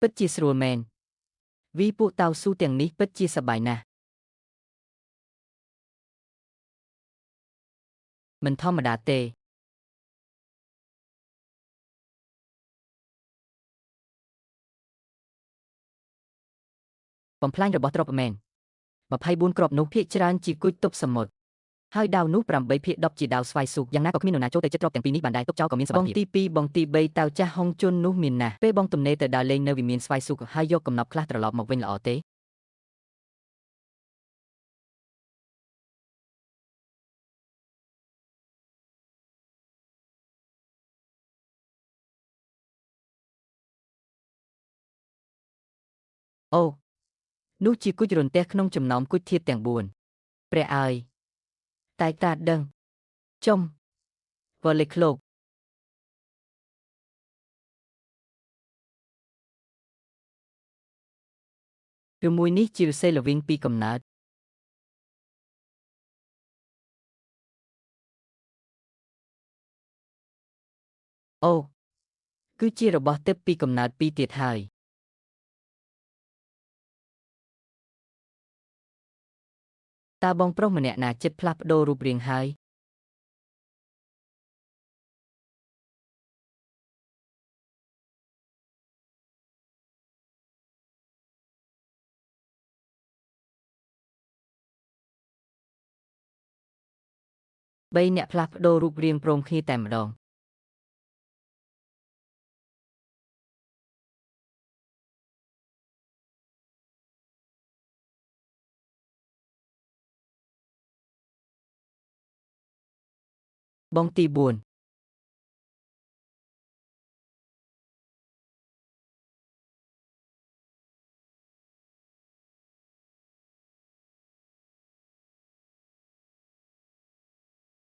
ពិតជាស្រួលមែនវីពួកតៅស៊ូទាំងនេះពិតជាសប្បាយណាស់មិនធម្មតាទេបំផ្លាញរបស់ទ្រព្យមែន24គ្រាប់នោះភាគច្រើនជាគុជទប់សមុទ្រហើយដាវនោះ8ភាគ10ជាដាវស្វាយស៊ូយ៉ាងណាក៏គ្មាននរណាចូលទៅចិត្តទ្រព្យទាំងពីរនេះបានដែរទុកចោលក៏មានសុវត្ថិភាពបងទី2បងទី3តៅចាស់ហុងជុននោះមានណាស់ពេលបងទំនេរទៅដើរលេងនៅវិមានស្វាយស៊ូក៏ហើយយកកំណប់ខ្លះត្រឡប់មកវិញល្អទេអូនោះជាគុជរន្ទះក្នុងចំណោមគុជធាតុទាំង4ព្រះអើយតែតាដឹងចំវលេឃ្លោកឬមួយនេះជាឫស្សីល្វីងពីកំណើតអូគឺជារបស់ទិព្វពីកំណើតពីរទៀតហើយតើបងប្រុសម្នាក់ណាចិត្តផ្លាស់ប្ដូររូបរាងហើយ3អ្នកផ្លាស់ប្ដូររូបរាងព្រមគ្នាតែម្ដងបងទី4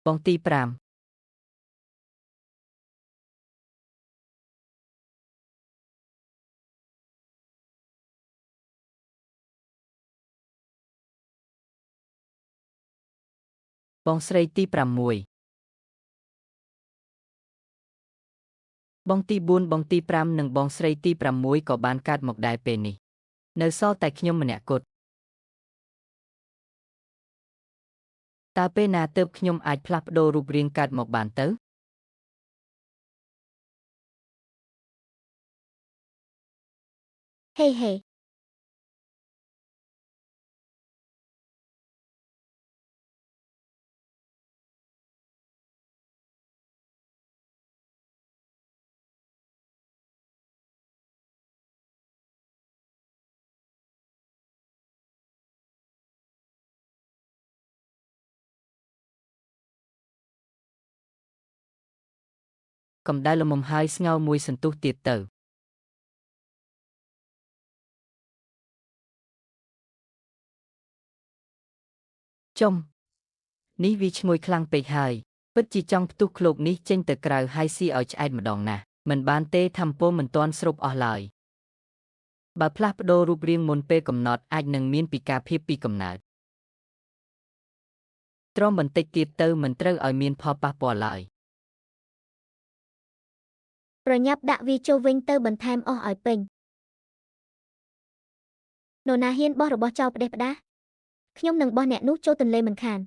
បងទី5បងស្រីទី6បងទី4បងទី5និងបងស្រីទី6ក៏បានកើតមកដែរពេលនេះនៅសល់តែខ្ញុំម្នាក់គត់តើពេលណាទើបខ្ញុំអាចផ្លាស់ប្ដូររូបរាងកើតមកបានទៅហេហេកម្ដៅល្មមហើយស្ងោរមួយសន្ទុះទៀតទៅចំនេះវាឈ្ងុយខ្លាំងពេកហើយពិតជាចង់ផ្ទុះឃ្លោកនេះចេញទៅក្រៅហើយស៊ីឲ្យឆ្អែតម្ដងណាស់មិនបានទេថាមពលមិនទាន់ស្រូបអស់ឡើយបើផ្លាស់ប្ដូររូបរាងមុនពេលកំណត់អាចនឹងមានពិការភាពពីកំណើតទ្រាំបន្តិចទៀតទៅមិនត្រូវឲ្យមានផលប៉ះពាល់ឡើយប្រញាប់ដាក់វាចូលវិញទៅបន្ថែមអស់ឲ្យពេញនរណាហ៊ានបោះរបស់ចោលផ្ដេសផ្ដាសខ្ញុំនឹងបោះអ្នកនោះចូលទន្លេមិនខាន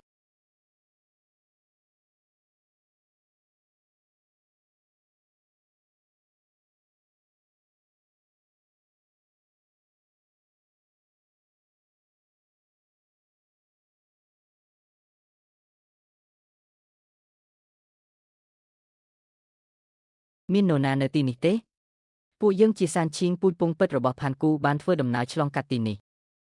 មាននរណានៅទីនេះទេពួកយើងជាសានឈៀងពូជពងពិតរបស់ផានគូបានធ្វើដំណើរឆ្លងកាត់ទីនេះ